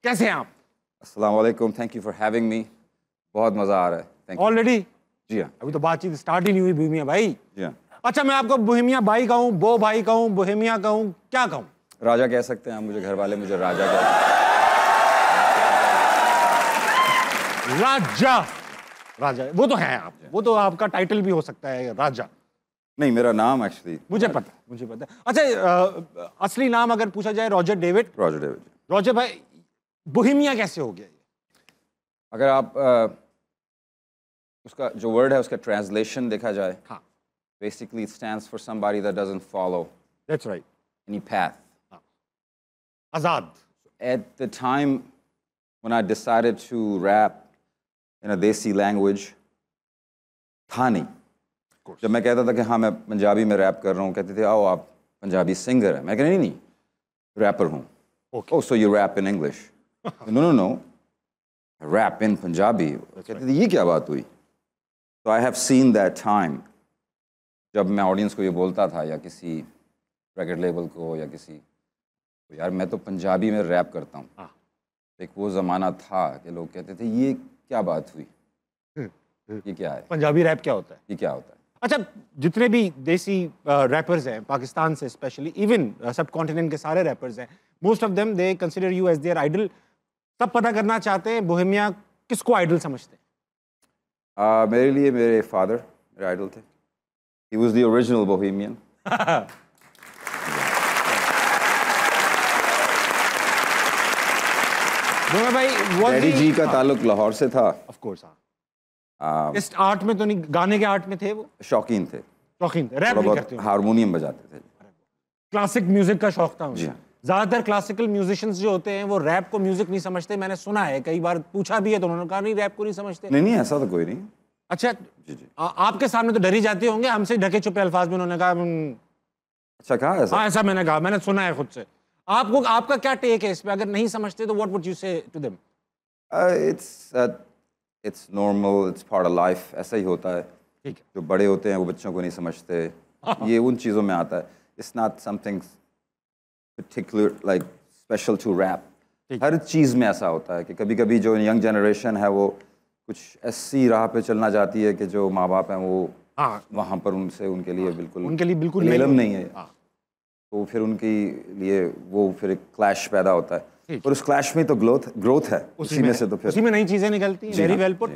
कैसे हैं आप? अस्सलाम वालेकुम, thank you for having me. बहुत मज़ा आ रहा है। Thank you. ऑलरेडी? जी हाँ। अभी तो बातचीत स्टार्ट ही नहीं हुई बोहेमिया भाई। जी हाँ। अच्छा, मैं आपको बोहेमिया भाई कहूँ, बो भाई कहूँ, बोहेमिया कहूँ, क्या कहूँ? राजा कह सकते हैं आप मुझे, घर वाले मुझे राजा कहते हैं। राजा, राजा वो तो है आप, वो तो आपका टाइटल भी हो सकता है राजा। नहीं, मेरा नाम एक्चुअली मुझे पता है। अच्छा, असली नाम अगर पूछा जाए Roger David. Roger David. Roger भाई, बोहेमिया कैसे हो गया ये? अगर आप उसका जो वर्ड है उसका ट्रांसलेशन देखा जाए, हाँ, basically stands for somebody that doesn't follow that's right, any path. Azad. At the time when I decided to rap in a desi language, था नहीं। जब मैं कहता था कि हाँ मैं पंजाबी में रैप कर रहा हूँ, कहते थे आओ आप पंजाबी सिंगर है। मैं कह नहीं, रैपर हूँ। Okay. Oh, so you rap in English? No, rap in Punjabi. कहते थे ये क्या बात हुई? So I have seen that time जब मैं ऑडियंस को ये बोलता था या किसी रेकॉर्ड लेबल को या किसी तो यार मैं तो पंजाबी में रैप करता हूँ। एक वो ज़माना था कि लोग कहते थे ये क्या बात हुई, ये क्या है, पंजाबी रैप क्या होता है? ये क्या होता है। अच्छा, जितने भी देसी रैपर्स हैं पाकिस्तान से, स्पेशली इवन सब कॉन्टिनेंट के सारे रैपर्स हैं, most of them they consider you as their idol. सब पता करना चाहते हैं बोहेमिया किसको आइडल समझते हैं? मेरे लिए मेरे फादर मेरे आइडल थे। He was the original Bohemian. भाई डैडी जी का ताल्लुक लाहौर से था। Of course. इस आर्ट में तो नहीं, गाने के आर्ट में थे वो? शौकीन थे, शौकीन थे, रैप नहीं करते? हारमोनियम बजाते थे। क्लासिक म्यूजिक का शौक था जी उन्हें। हाँ। ज्यादातर क्लासिकल म्यूजिशियंस जो होते हैं वो रैप को म्यूजिक नहीं समझते। मैंने सुना है, कई बार पूछा भी है तो उन्होंने कहा नहीं रैप को नहीं समझते। नहीं, ऐसा तो कोई नहीं। अच्छा जी। आपके सामने तो डरी जाते होंगे, हमसे ढके छुपे अल्फाज में उन्होंने कहा अच्छा कहा ऐसा? हाँ, ऐसा मैंने कहा, मैंने सुना है खुद से। आपको, आपका क्या टेक है इस पे? अगर नहीं समझते तो what would you say to them? It's normal, it's part of life. ऐसा ही होता है। ठीक है। जो बड़े होते हैं वो बच्चों को नहीं समझते। ये उन चीज़ों में आता है। It's not something particular like special to rap. हर चीज़ में ऐसा होता है कि कभी कभी जो यंग जनरेशन है वो कुछ ऐसी राह पे चलना चाहती है कि जो माँ बाप हैं वो वहाँ पर उनसे उनके लिए बिल्कुल इल्म नहीं है। तो फिर उनके लिए वो फिर एक क्लैश पैदा होता है और उस क्लैश में तो ग्रोथ है। उसी में से तो फिर उसी में नई चीज़ें निकलती हैं। Very well put.